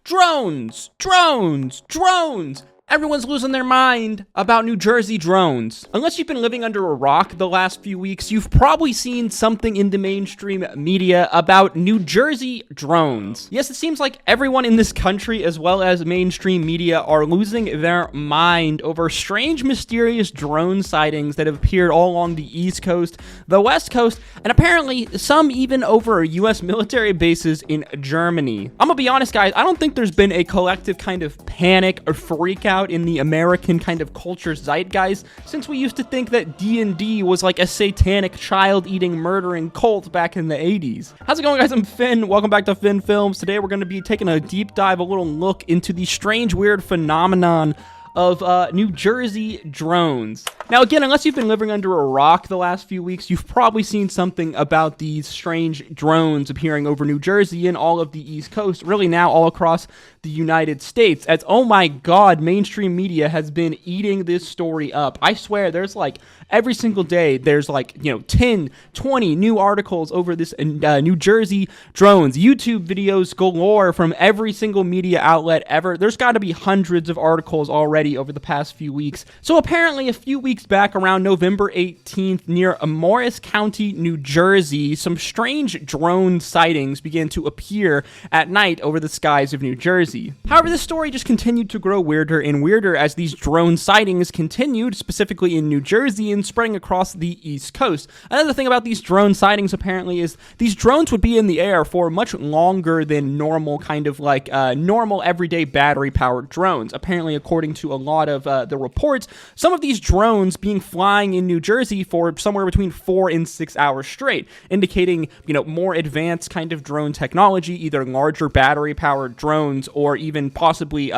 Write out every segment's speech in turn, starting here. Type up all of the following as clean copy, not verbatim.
Drones! Drones! Drones! Everyone's losing their mind about New Jersey drones. Unless you've been living under a rock the last few weeks, you've probably seen something in the mainstream media about New Jersey drones. Yes, it seems like everyone in this country, as well as mainstream media, are losing their mind over strange, mysterious drone sightings that have appeared all along the East Coast, the West Coast, and apparently some even over U.S. military bases in Germany. I'm gonna be honest, guys, I don't think there's been a collective kind of panic or freak out in the American kind of culture zeitgeist since we used to think that D&D was like a satanic child-eating murdering cult back in the 80s. How's it going, guys? I'm Finn. Welcome back to Finn Films. Today we're going to be taking a deep dive, a little look into the strange, weird phenomenon of New Jersey drones. Now again, unless you've been living under a rock the last few weeks, you've probably seen something about these strange drones appearing over New Jersey and all of the East Coast, really now all across the United States, as, oh my god, mainstream media has been eating this story up. I swear, there's like, every single day, there's like, 10, 20 new articles over this New Jersey drones, YouTube videos galore from every single media outlet ever. There's got to be hundreds of articles already over the past few weeks. So apparently a few weeks back, around November 18th, near Morris County, New Jersey, some strange drone sightings began to appear at night over the skies of New Jersey. However, this story just continued to grow weirder and weirder as these drone sightings continued, specifically in New Jersey and spreading across the East Coast. Another thing about these drone sightings apparently is these drones would be in the air for much longer than normal, kind of like normal everyday battery-powered drones. Apparently, according to a lot of the reports, some of these drones being flying in New Jersey for somewhere between 4 and 6 hours straight, indicating, more advanced kind of drone technology, either larger battery-powered drones or even possibly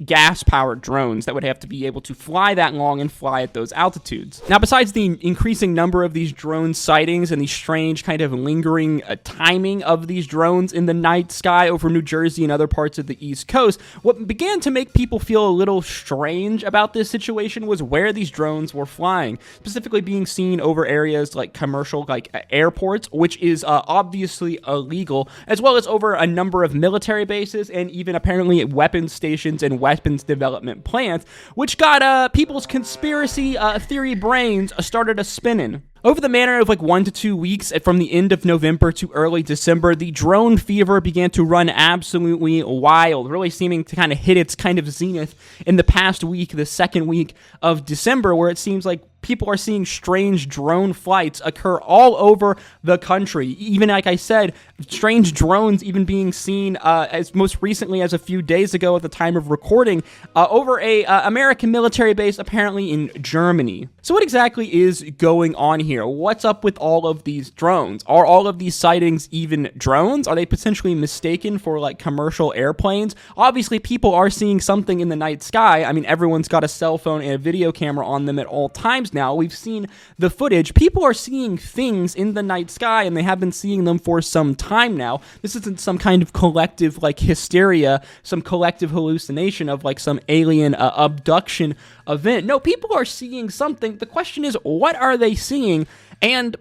gas-powered drones that would have to be able to fly that long and fly at those altitudes. Now, besides the increasing number of these drone sightings and the strange kind of lingering timing of these drones in the night sky over New Jersey and other parts of the East Coast, what began to make people feel a little strange about this situation was where these drones were flying, specifically being seen over areas like commercial, like airports, which is obviously illegal, as well as over a number of military bases and even apparently weapons stations and weapons development plants, which got people's conspiracy theory brains started a spinning. Over the matter of like 1 to 2 weeks, from the end of November to early December, the drone fever began to run absolutely wild, really seeming to kind of hit its kind of zenith in the past week, the second week of December, where it seems like people are seeing strange drone flights occur all over the country. Even, like I said, strange drones even being seen as most recently as a few days ago at the time of recording over a American military base apparently in Germany. So what exactly is going on here? What's up with all of these drones? Are all of these sightings even drones? Are they potentially mistaken for like commercial airplanes? Obviously, people are seeing something in the night sky. I mean, everyone's got a cell phone and a video camera on them at all times now. We've seen the footage. People are seeing things in the night sky, and they have been seeing them for some time now. This isn't some kind of collective like hysteria, some collective hallucination of like some alien abduction event. No, people are seeing something. The question is, what are they seeing, and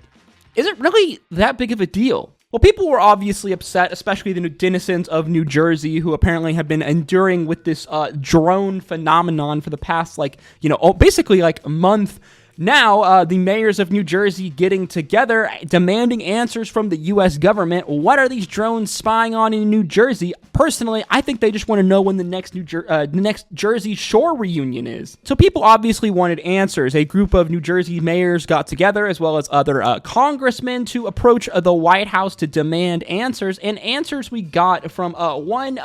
is it really that big of a deal? Well, people were obviously upset, especially the denizens of New Jersey, who apparently have been enduring with this drone phenomenon for the past, basically like a month. Now, the mayors of New Jersey getting together, demanding answers from the U.S. government. What are these drones spying on in New Jersey? Personally, I think they just want to know when the next Jersey Shore reunion is. So people obviously wanted answers. A group of New Jersey mayors got together, as well as other congressmen, to approach the White House to demand answers. And answers we got from one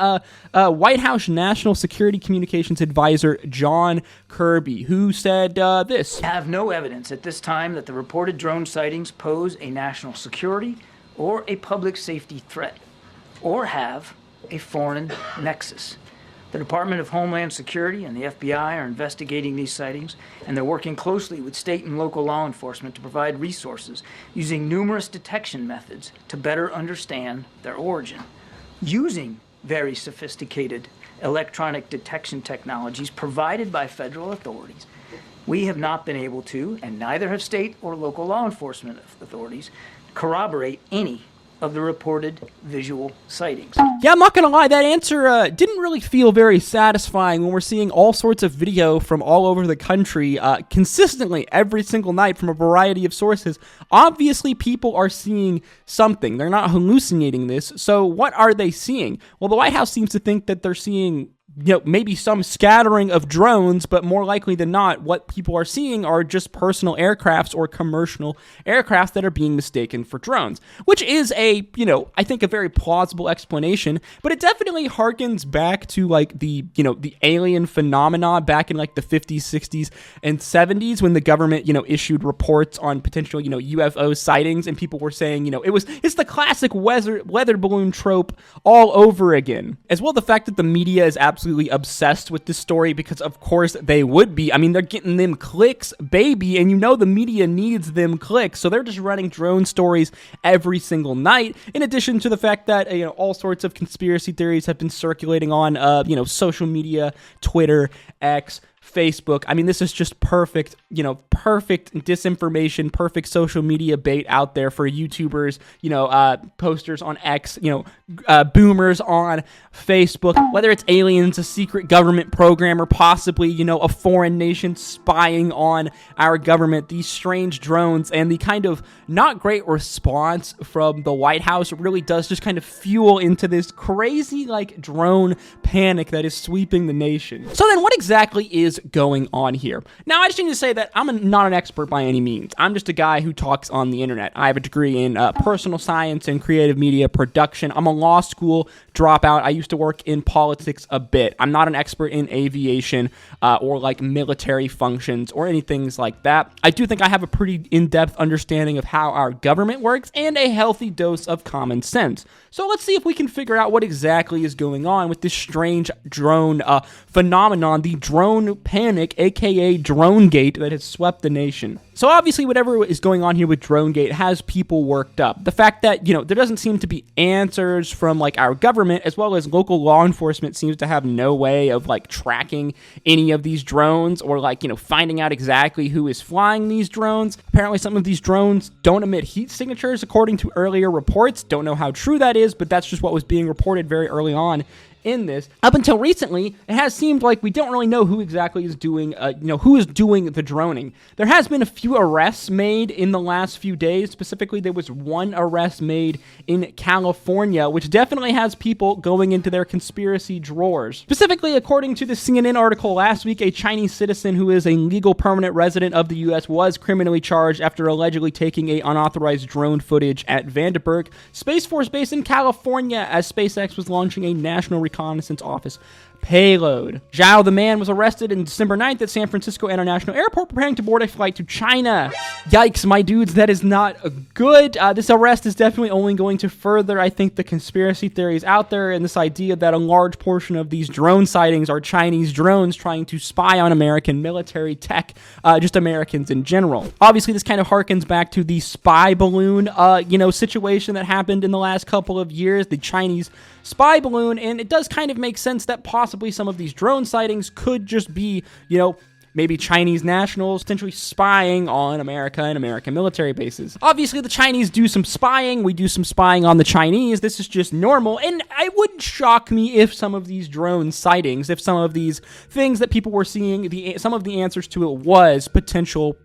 White House National Security Communications Advisor, John Kirby, who said this. I have no evidence at this time that the reported drone sightings pose a national security or a public safety threat, or have a foreign nexus. The Department of Homeland Security and the FBI are investigating these sightings, and they're working closely with state and local law enforcement to provide resources using numerous detection methods to better understand their origin. Using very sophisticated electronic detection technologies provided by federal authorities, we have not been able to, and neither have state or local law enforcement authorities, corroborate any of the reported visual sightings. Yeah, I'm not gonna lie, that answer didn't really feel very satisfying when we're seeing all sorts of video from all over the country consistently every single night from a variety of sources. Obviously, people are seeing something. They're not hallucinating this. So what are they seeing? Well, the White House seems to think that they're seeing maybe some scattering of drones, but more likely than not, what people are seeing are just personal aircrafts or commercial aircrafts that are being mistaken for drones, which is a, I think a very plausible explanation, but it definitely harkens back to like the alien phenomena back in like the 50s, 60s, and 70s when the government, issued reports on potential, UFO sightings, and people were saying, it's the classic weather balloon trope all over again. As well, the fact that the media is absolutely obsessed with this story, because of course they would be. I mean, they're getting them clicks, baby, and the media needs them clicks, so they're just running drone stories every single night, in addition to the fact that all sorts of conspiracy theories have been circulating on social media, Twitter, X, Facebook. I mean, this is just perfect, perfect disinformation, perfect social media bait out there for YouTubers, posters on X, boomers on Facebook, whether it's aliens, a secret government program, or possibly, a foreign nation spying on our government. These strange drones and the kind of not great response from the White House really does just kind of fuel into this crazy, like, drone panic that is sweeping the nation. So then what exactly is going on here? Now, I just need to say that I'm not an expert by any means. I'm just a guy who talks on the internet. I have a degree in personal science and creative media production. I'm a law school dropout. I used to work in politics a bit. I'm not an expert in aviation or like military functions or anything like that. I do think I have a pretty in-depth understanding of how our government works and a healthy dose of common sense. So let's see if we can figure out what exactly is going on with this strange drone phenomenon, the drone panic, aka DroneGate, that has swept the nation. So obviously whatever is going on here with DroneGate has people worked up. The fact that, there doesn't seem to be answers from like our government, as well as local law enforcement seems to have no way of like tracking any of these drones or like, finding out exactly who is flying these drones. Apparently some of these drones don't emit heat signatures according to earlier reports. Don't know how true that is, but that's just what was being reported very early on in this. Up until recently, it has seemed like we don't really know who exactly is doing, who is doing the droning. There has been a few arrests made in the last few days. Specifically, there was one arrest made in California, which definitely has people going into their conspiracy drawers. Specifically, according to the CNN article last week, a Chinese citizen who is a legal permanent resident of the U.S. was criminally charged after allegedly taking a unauthorized drone footage at Vandenberg Space Force Base in California as SpaceX was launching a national reconnaissance office payload. Zhao, the man, was arrested on December 9th at San Francisco International Airport preparing to board a flight to China. Yikes, my dudes, that is not good. This arrest is definitely only going to further, I think, the conspiracy theories out there and this idea that a large portion of these drone sightings are Chinese drones trying to spy on American military tech, just Americans in general. Obviously, this kind of harkens back to the spy balloon, situation that happened in the last couple of years, the Chinese spy balloon, and it does kind of make sense that possibly some of these drone sightings could just be, maybe Chinese nationals potentially spying on America and American military bases. Obviously, the Chinese do some spying. We do some spying on the Chinese. This is just normal. And it wouldn't shock me if some of these drone sightings, if some of these things that people were seeing, some of the answers to it was potential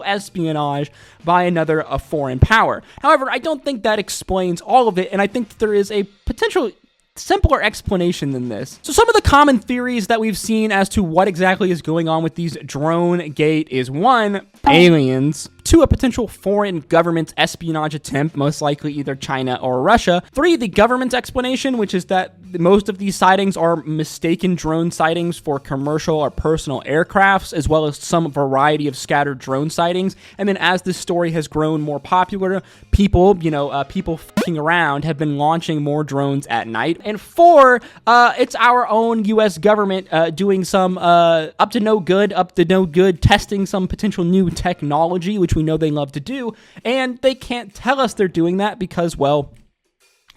espionage by another foreign power. However, I don't think that explains all of it, and I think that there is a potential simpler explanation than this. So some of the common theories that we've seen as to what exactly is going on with these DroneGate is 1, aliens; 2, a potential foreign government espionage attempt, most likely either China or Russia; 3, the government's explanation, which is that most of these sightings are mistaken drone sightings for commercial or personal aircrafts, as well as some variety of scattered drone sightings. And then as this story has grown more popular, people f***ing around have been launching more drones at night. And 4, it's our own U.S. government doing some up to no good, testing some potential new technology, which we know they love to do, and they can't tell us they're doing that because, well,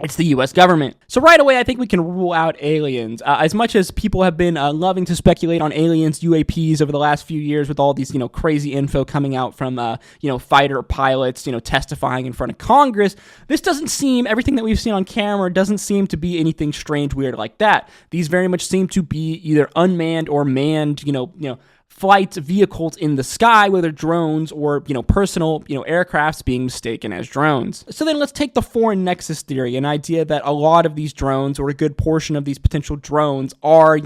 It's the U.S. government. So right away, I think we can rule out aliens. As much as people have been loving to speculate on aliens, UAPs over the last few years with all these, crazy info coming out from, fighter pilots, testifying in front of Congress, this doesn't seem, everything that we've seen on camera doesn't seem to be anything strange, weird like that. These very much seem to be either unmanned or manned, flight vehicles in the sky, whether drones or, personal, aircrafts being mistaken as drones. So then let's take the foreign nexus theory, an idea that a lot of these drones or a good portion of these potential drones are,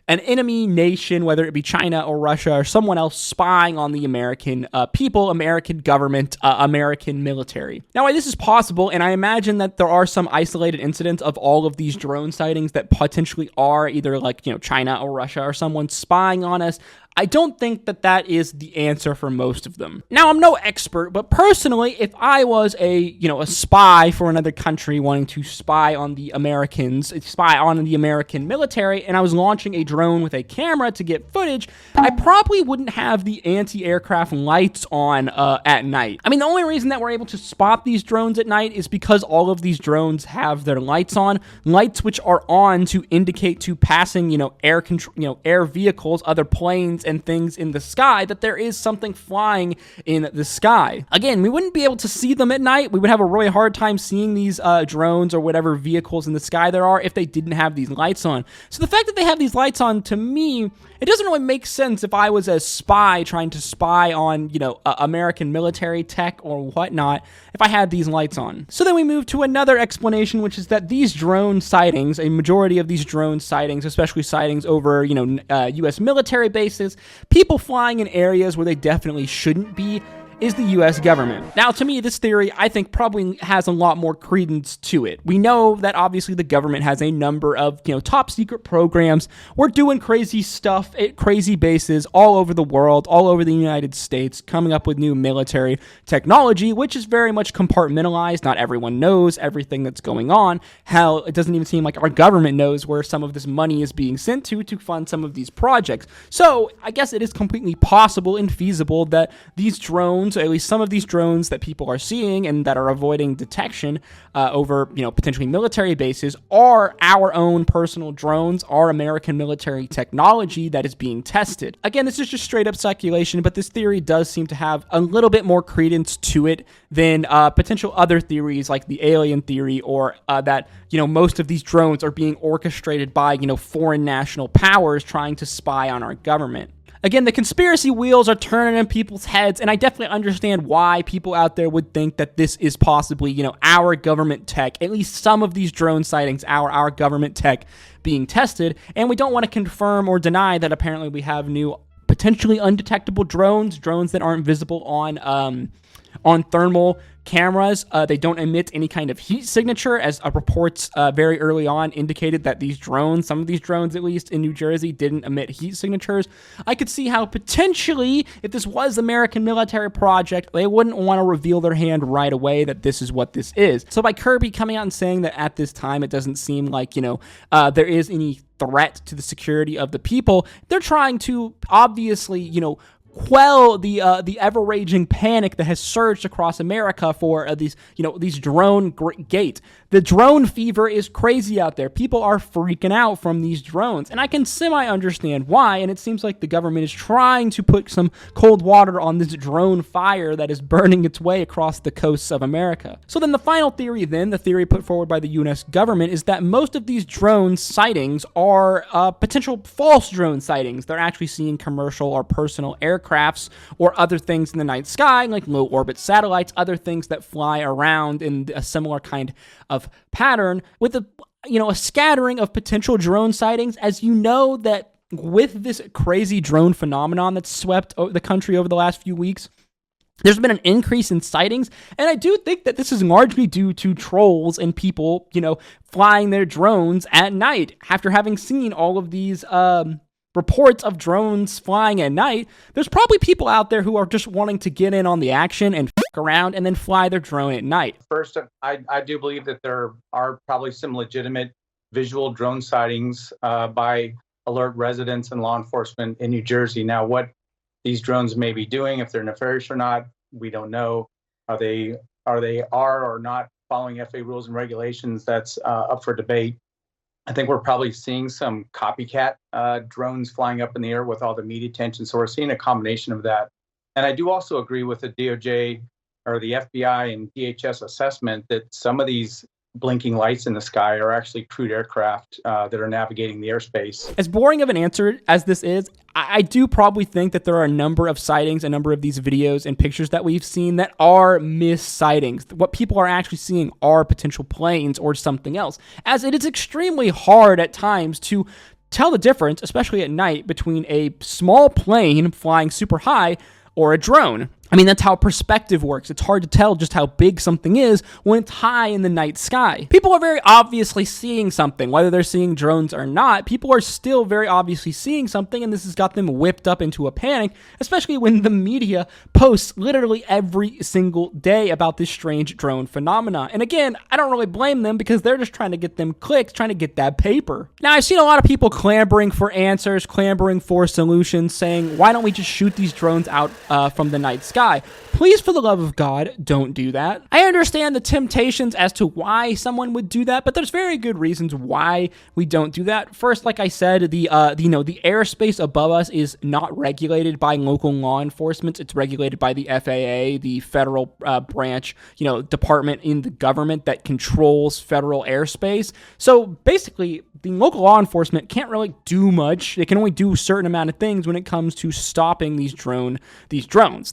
an enemy nation, whether it be China or Russia or someone else spying on the American people, American government, American military. Now, why this is possible, and I imagine that there are some isolated incidents of all of these drone sightings that potentially are either China or Russia or someone spying on us. I don't think that that is the answer for most of them. Now, I'm no expert, but personally, if I was a spy for another country wanting to spy on the Americans, spy on the American military, and I was launching a drone with a camera to get footage, I probably wouldn't have the anti-aircraft lights on at night. I mean, the only reason that we're able to spot these drones at night is because all of these drones have their lights on, lights which are on to indicate to passing, air control, air vehicles, other planes, and things in the sky that there is something flying in the sky. Again, we wouldn't be able to see them at night. We would have a really hard time seeing these drones or whatever vehicles in the sky there are if they didn't have these lights on. So the fact that they have these lights on, to me, it doesn't really make sense if I was a spy trying to spy on, American military tech or whatnot, if I had these lights on. So then we move to another explanation, which is that these drone sightings, a majority of these drone sightings, especially sightings over, U.S. military bases, people flying in areas where they definitely shouldn't be, is the U.S. government. Now, to me, this theory, I think, probably has a lot more credence to it. We know that obviously the government has a number of, top secret programs. We're doing crazy stuff at crazy bases all over the world, all over the United States, coming up with new military technology, which is very much compartmentalized. Not everyone knows everything that's going on. Hell, it doesn't even seem like our government knows where some of this money is being sent to fund some of these projects. So I guess it is completely possible and feasible that these drones, at least some of these drones that people are seeing and that are avoiding detection over, potentially military bases, are our own personal drones, are American military technology that is being tested. Again, this is just straight up speculation, but this theory does seem to have a little bit more credence to it than potential other theories like the alien theory or that, most of these drones are being orchestrated by, foreign national powers trying to spy on our government. Again, the conspiracy wheels are turning in people's heads, and I definitely understand why people out there would think that this is possibly, our government tech, at least some of these drone sightings, our government tech being tested, and we don't want to confirm or deny that apparently we have new, potentially undetectable drones that aren't visible on thermal cameras. They don't emit any kind of heat signature, as reports very early on indicated that these drones, some of these drones at least in New Jersey, didn't emit heat signatures. I could see how potentially, if this was American military project, they wouldn't want to reveal their hand right away that this is what this is. So by Kirby coming out and saying that at this time it doesn't seem like, there is any threat to the security of the people, they're trying to obviously, quell the ever-raging panic that has surged across America for these drone gates. The drone fever is crazy out there. People are freaking out from these drones, and I can semi-understand why, and it seems like the government is trying to put some cold water on this drone fire that is burning its way across the coasts of America. So then the final theory the theory put forward by the U.S. government, is that most of these drone sightings are potential false drone sightings. They're actually seeing commercial or personal aircrafts or other things in the night sky, like low orbit satellites, other things that fly around in a similar kind of pattern, with a scattering of potential drone sightings. As you know, that with this crazy drone phenomenon that's swept the country over the last few weeks, there's been an increase in sightings, and I do think that this is largely due to trolls and people, flying their drones at night. After having seen all of these reports of drones flying at night, there's probably people out there who are just wanting to get in on the action and f*** around and then fly their drone at night. First, I do believe that there are probably some legitimate visual drone sightings by alert residents and law enforcement in New Jersey. Now, what these drones may be doing, if they're nefarious or not, we don't know. Are or not following FAA rules and regulations, that's up for debate. I think we're probably seeing some copycat drones flying up in the air with all the media attention. So we're seeing a combination of that. And I do also agree with the DOJ or the FBI and DHS assessment that some of these blinking lights in the sky are actually crewed aircraft that are navigating the airspace. As boring of an answer as this is, I do probably think that there are a number of sightings, a number of these videos and pictures that we've seen that are mis-sightings. What people are actually seeing are potential planes or something else, as it is extremely hard at times to tell the difference, especially at night, between a small plane flying super high or a drone. I mean, that's how perspective works. It's hard to tell just how big something is when it's high in the night sky. People are very obviously seeing something, whether they're seeing drones or not. People are still very obviously seeing something, and this has got them whipped up into a panic, especially when the media posts literally every single day about this strange drone phenomena. And again, I don't really blame them because they're just trying to get them clicks, trying to get that paper. Now, I've seen a lot of people clamoring for answers, clamoring for solutions, saying, why don't we just shoot these drones out from the night sky? Please, for the love of God, don't do that. I understand the temptations as to why someone would do that, but there's very good reasons why we don't do that. First, like I said, the airspace above us is not regulated by local law enforcement. It's regulated by the FAA, the federal branch, department in the government that controls federal airspace. So basically, the local law enforcement can't really do much. They can only do a certain amount of things when it comes to stopping these drones.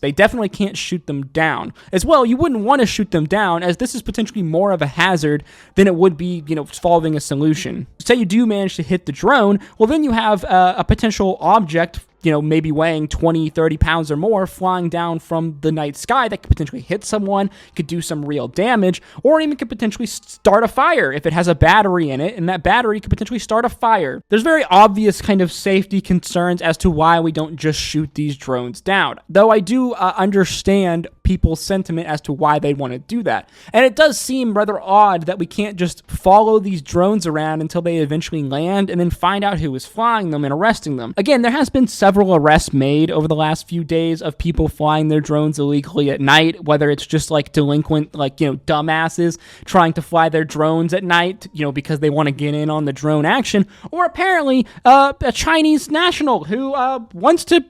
They definitely can't shoot them down. As well, you wouldn't want to shoot them down, as this is potentially more of a hazard than it would be, solving a solution. Say you do manage to hit the drone, well, then you have a potential object, maybe weighing 20, 30 pounds or more, flying down from the night sky that could potentially hit someone, could do some real damage, or even could potentially start a fire if it has a battery in it, and that battery could potentially start a fire. There's very obvious kind of safety concerns as to why we don't just shoot these drones down, though I do understand people's sentiment as to why they want to do that. And it does seem rather odd that we can't just follow these drones around until they eventually land and then find out who is flying them and arresting them. Again, there has been several arrests made over the last few days of people flying their drones illegally at night, whether it's just like delinquent, dumbasses trying to fly their drones at night, because they want to get in on the drone action, or apparently a Chinese national who wants to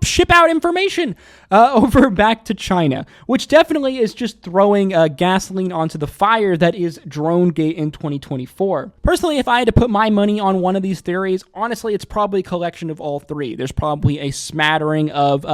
ship out information over back to China, which definitely is just throwing gasoline onto the fire that is DroneGate in 2024. Personally, if I had to put my money on one of these theories, honestly, it's probably a collection of all three. There's probably a smattering of,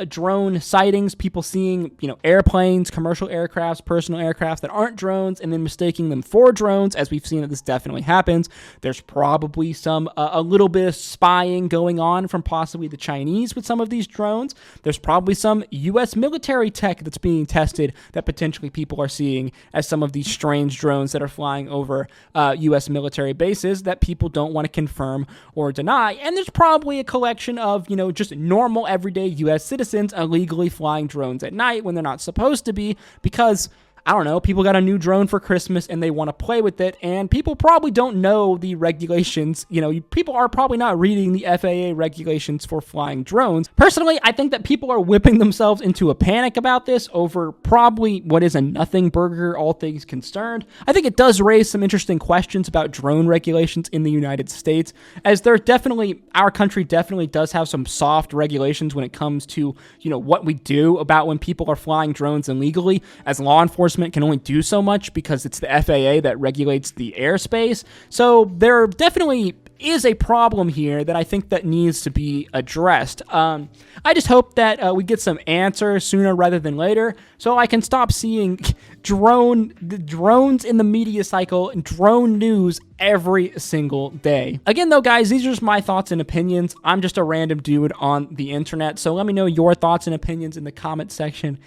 drone sightings, people seeing, airplanes, commercial aircrafts, personal aircrafts that aren't drones, and then mistaking them for drones, as we've seen that this definitely happens. There's probably some, a little bit of spying going on from possibly the Chinese with some of these drones. There's probably some U.S. military tech that's being tested that potentially people are seeing as some of these strange drones that are flying over U.S. military bases that people don't want to confirm or deny. And there's probably a collection of, just normal everyday U.S. citizens illegally flying drones at night when they're not supposed to be because, I don't know, people got a new drone for Christmas and they want to play with it, and people probably don't know the regulations. People are probably not reading the FAA regulations for flying drones. Personally, I think that people are whipping themselves into a panic about this over probably what is a nothing burger, all things concerned. I think it does raise some interesting questions about drone regulations in the United States, as our country definitely does have some soft regulations when it comes to, what we do about when people are flying drones illegally, as law enforcement can only do so much because it's the FAA that regulates the airspace. So there definitely is a problem here that I think that needs to be addressed. I just hope that we get some answers sooner rather than later, so I can stop seeing drones in the media cycle and drone news every single day. Again, though, guys, these are just my thoughts and opinions. I'm just a random dude on the internet, so let me know your thoughts and opinions in the comment section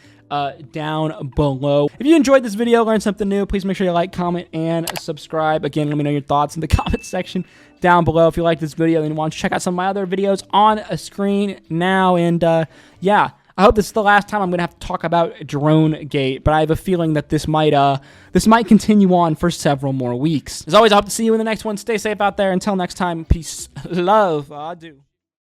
down below. If you enjoyed this video, learned something new, please make sure you like, comment, and subscribe. Again, let me know your thoughts in the comment section down below. If you like this video, then you want to check out some of my other videos on a screen now. And yeah, I hope this is the last time I'm going to have to talk about DroneGate, but I have a feeling that this might continue on for several more weeks. As always, I hope to see you in the next one. Stay safe out there. Until next time, peace, love, adieu.